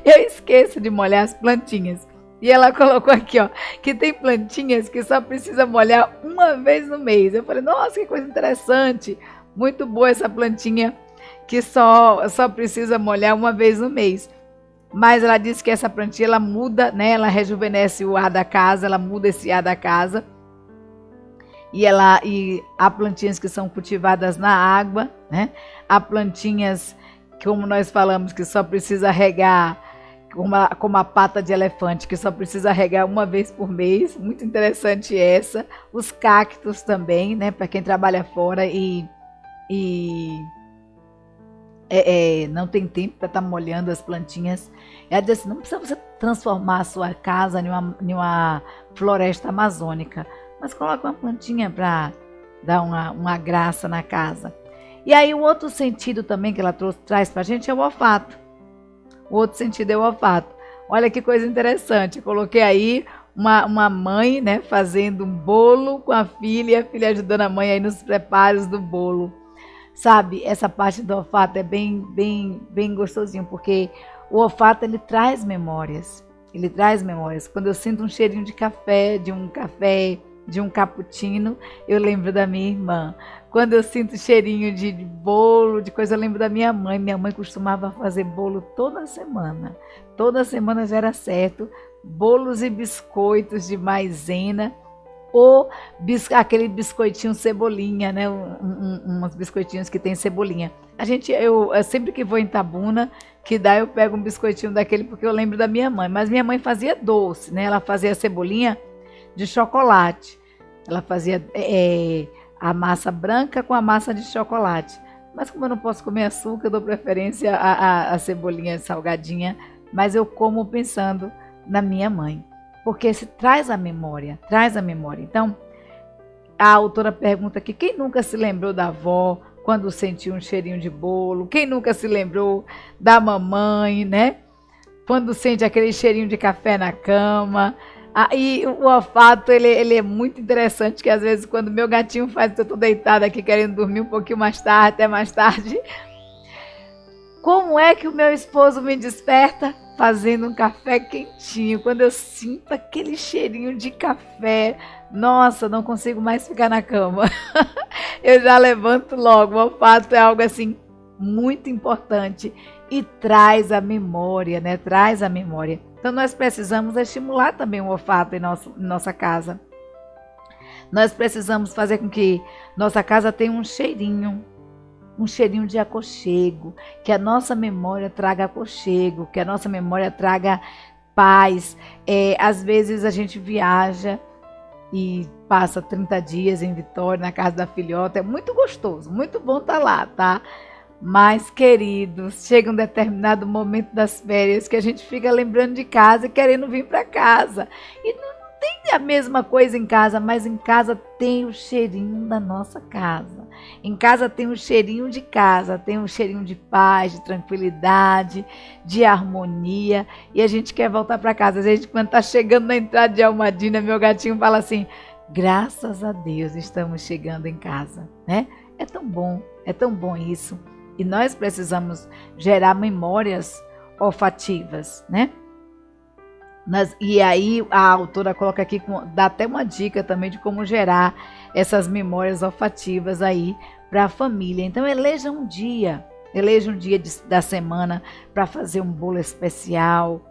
eu esqueço de molhar as plantinhas. E ela colocou aqui, ó, que tem plantinhas que só precisa molhar uma vez no mês. Eu falei, nossa, que coisa interessante. Muito boa essa plantinha que só precisa molhar uma vez no mês. Mas ela disse que essa plantinha, ela muda, né? Ela rejuvenesce o ar da casa, ela muda esse ar da casa. E há plantinhas que são cultivadas na água, né? Há plantinhas, como nós falamos, que só precisa regar, como a pata de elefante, que só precisa regar uma vez por mês. Muito interessante essa. Os cactos também, né? Para quem trabalha fora e não tem tempo para estar molhando as plantinhas. Ela diz assim, não precisa você transformar a sua casa em uma floresta amazônica, mas coloca uma plantinha para dar uma graça na casa. E aí o outro sentido também que ela traz para a gente é o olfato. O outro sentido é o olfato. Olha que coisa interessante. Eu coloquei aí uma mãe, né, fazendo um bolo com a filha e a filha ajudando a mãe aí nos preparos do bolo. Sabe, essa parte do olfato é bem gostosinho, porque o olfato ele traz memórias. Ele traz memórias. Quando eu sinto um cheirinho de café, de um cappuccino, eu lembro da minha irmã. Quando eu sinto cheirinho de bolo, de coisa, eu lembro da minha mãe. Minha mãe costumava fazer bolo toda semana. Toda semana já era certo. Bolos e biscoitos de maisena ou aquele biscoitinho cebolinha, né? Uns biscoitinhos que tem cebolinha. Eu sempre que vou em Itabuna, que dá, eu pego um biscoitinho daquele porque eu lembro da minha mãe. Mas minha mãe fazia doce, né? Ela fazia cebolinha de chocolate. Ela fazia a massa branca com a massa de chocolate. Mas como eu não posso comer açúcar, eu dou preferência à cebolinha salgadinha, mas eu como pensando na minha mãe, porque se traz a memória, Então, a autora pergunta aqui, quem nunca se lembrou da avó quando sentiu um cheirinho de bolo? Quem nunca se lembrou da mamãe, né? Quando sente aquele cheirinho de café na cama? E o olfato, ele é muito interessante, que às vezes quando meu gatinho faz, eu estou deitada aqui querendo dormir um pouquinho mais tarde, até mais tarde. Como é que o meu esposo me desperta? Fazendo um café quentinho. Quando eu sinto aquele cheirinho de café, nossa, não consigo mais ficar na cama. Eu já levanto logo. O olfato é algo assim muito importante e traz a memória, né? Traz a memória. Então nós precisamos estimular também o olfato em nossa casa. Nós precisamos fazer com que nossa casa tenha um cheirinho de aconchego, que a nossa memória traga aconchego, que a nossa memória traga paz. Às vezes a gente viaja e passa 30 dias em Vitória, na casa da filhota, é muito gostoso, muito bom estar lá, tá? Mas, queridos, chega um determinado momento das férias que a gente fica lembrando de casa e querendo vir para casa. E não tem a mesma coisa em casa, mas em casa tem o cheirinho da nossa casa. Em casa tem o cheirinho de casa, tem um cheirinho de paz, de tranquilidade, de harmonia. E a gente quer voltar para casa. A gente, quando está chegando na entrada de Almadina, meu gatinho fala assim, graças a Deus estamos chegando em casa, né? É tão bom isso. E nós precisamos gerar memórias olfativas, né? E aí a autora coloca aqui, dá até uma dica também de como gerar essas memórias olfativas aí para a família. Então eleja um dia da semana para fazer um bolo especial,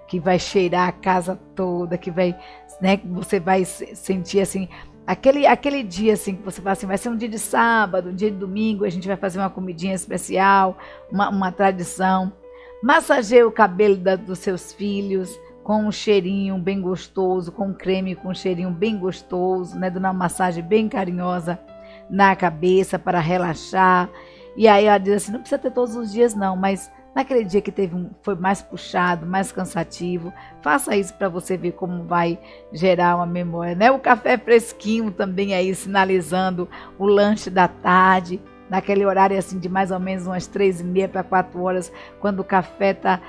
que vai cheirar a casa toda, que vai, né, que você vai sentir assim, aquele dia assim, que você fala assim, vai ser um dia de sábado, um dia de domingo, a gente vai fazer uma comidinha especial, uma tradição. Massageie o cabelo dos seus filhos, com um cheirinho bem gostoso, com creme com um cheirinho bem gostoso, né? Dando uma massagem bem carinhosa na cabeça para relaxar. E aí ela diz assim, não precisa ter todos os dias não, mas naquele dia que foi mais puxado, mais cansativo, faça isso para você ver como vai gerar uma memória, né? O café fresquinho também aí, sinalizando o lanche da tarde, naquele horário assim de mais ou menos umas 3h30 para 4 horas, quando o café tá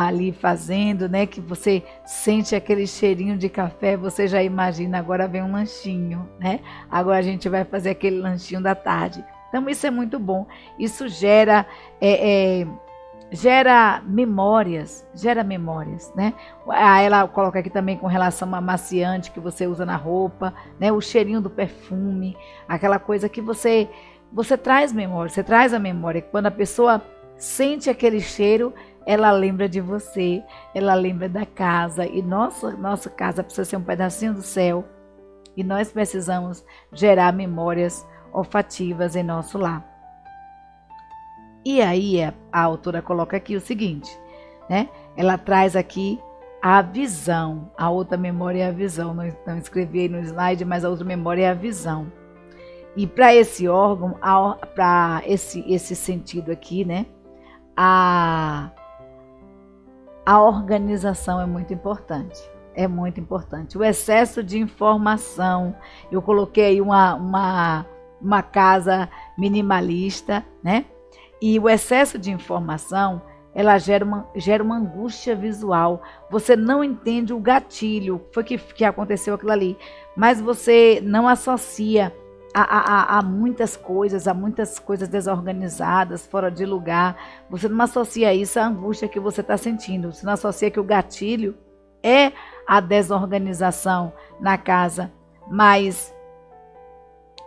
ali fazendo, né, que você sente aquele cheirinho de café, você já imagina, agora vem um lanchinho, né? Agora a gente vai fazer aquele lanchinho da tarde. Então isso é muito bom. Isso gera memórias, né? Ela coloca aqui também com relação a amaciante que você usa na roupa, né? O cheirinho do perfume, aquela coisa que você traz memória, você traz a memória. Quando a pessoa sente aquele cheiro, ela lembra de você, ela lembra da casa. E nossa casa precisa ser um pedacinho do céu. E nós precisamos gerar memórias olfativas em nosso lar. E aí a autora coloca aqui o seguinte, né? Ela traz aqui a visão. A outra memória é a visão. Não escrevi aí no slide, mas a outra memória é a visão. E para esse órgão, para esse sentido aqui, né? A organização é muito importante. É muito importante. O excesso de informação. Eu coloquei aí uma casa minimalista, né? E o excesso de informação, ela gera uma angústia visual. Você não entende o gatilho, foi que aconteceu aquilo ali, mas você não associa a muitas coisas desorganizadas, fora de lugar. Você não associa isso à angústia que você está sentindo. Você não associa que o gatilho é a desorganização na casa. Mas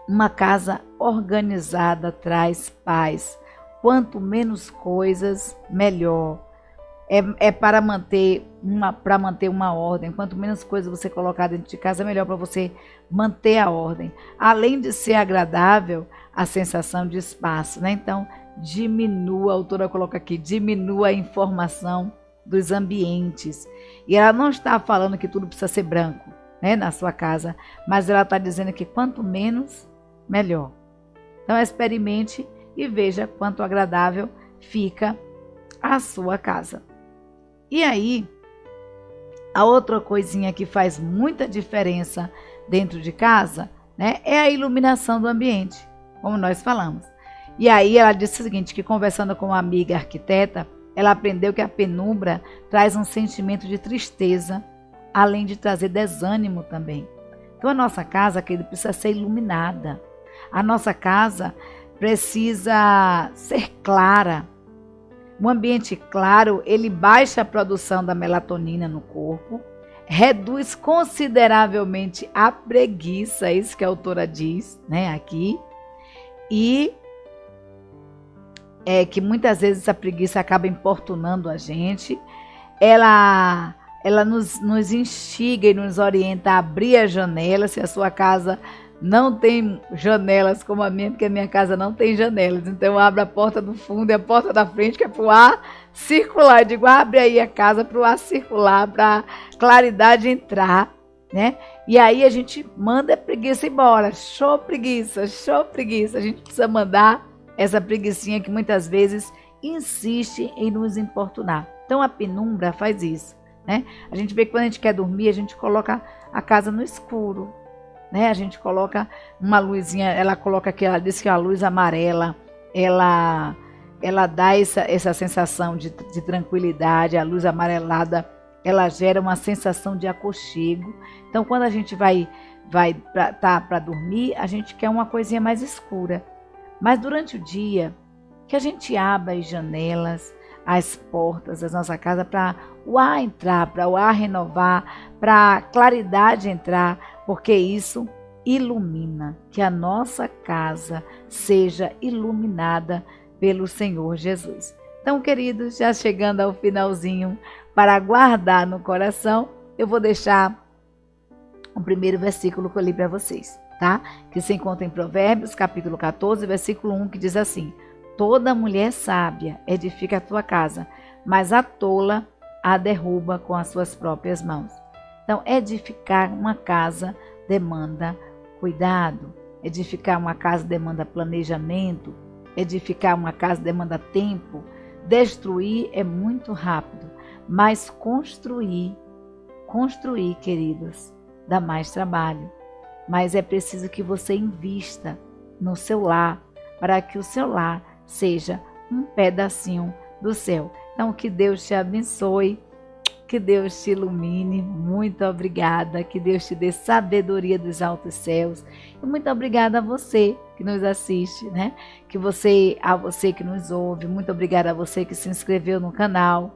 uma casa organizada traz paz. Quanto menos coisas, melhor. É para manter uma ordem. Quanto menos coisas você colocar dentro de casa, é melhor para você manter a ordem. Além de ser agradável, a sensação de espaço, né? Então, a autora coloca aqui, diminua a informação dos ambientes. E ela não está falando que tudo precisa ser branco, né, na sua casa, mas ela está dizendo que quanto menos, melhor. Então, experimente e veja quanto agradável fica a sua casa. E aí, a outra coisinha que faz muita diferença dentro de casa, né, é a iluminação do ambiente, como nós falamos. E aí ela disse o seguinte, que conversando com uma amiga arquiteta, ela aprendeu que a penumbra traz um sentimento de tristeza, além de trazer desânimo também. Então a nossa casa, querido, precisa ser iluminada. A nossa casa precisa ser clara. Um ambiente claro, ele baixa a produção da melatonina no corpo, reduz consideravelmente a preguiça, isso que a autora diz, né, aqui, e que muitas vezes a preguiça acaba importunando a gente. Ela nos instiga e nos orienta a abrir a janela. Se a sua casa não tem janelas como a minha, porque a minha casa não tem janelas, então eu abro a porta do fundo e a porta da frente, que é para o ar circular. Eu digo, abre aí a casa para o ar circular, para a claridade entrar, né? E aí a gente manda a preguiça embora. Show preguiça, show preguiça. A gente precisa mandar essa preguicinha que muitas vezes insiste em nos importunar. Então a penumbra faz isso, né? A gente vê que quando a gente quer dormir, a gente coloca a casa no escuro, né? A gente coloca uma luzinha, ela coloca aqui, ela diz que a luz amarela, ela dá essa sensação de tranquilidade. A luz amarelada, ela gera uma sensação de aconchego. Então, quando a gente vai para dormir, a gente quer uma coisinha mais escura. Mas durante o dia, que a gente abra as janelas, as portas da nossa casa para o ar entrar, para o ar renovar, para a claridade entrar, porque isso ilumina, que a nossa casa seja iluminada pelo Senhor Jesus. Então, queridos, já chegando ao finalzinho, para guardar no coração, eu vou deixar o primeiro versículo que eu li para vocês, tá? Que se encontra em Provérbios, capítulo 14, versículo 1, que diz assim: toda mulher sábia edifica a tua casa, mas a tola a derruba com as suas próprias mãos. Então, edificar uma casa demanda cuidado, edificar uma casa demanda planejamento, edificar uma casa demanda tempo, destruir é muito rápido, mas construir, queridos, dá mais trabalho. Mas é preciso que você invista no seu lar, para que o seu lar seja um pedacinho do céu. Então, que Deus te abençoe, que Deus te ilumine. Muito obrigada, que Deus te dê sabedoria dos altos céus. E muito obrigada a você que nos assiste, né? A você que nos ouve. Muito obrigada a você que se inscreveu no canal.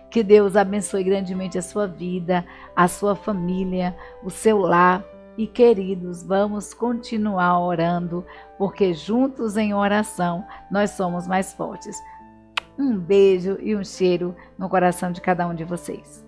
Que Deus abençoe grandemente a sua vida, a sua família, o seu lar. E queridos, vamos continuar orando, porque juntos em oração nós somos mais fortes. Um beijo e um cheiro no coração de cada um de vocês.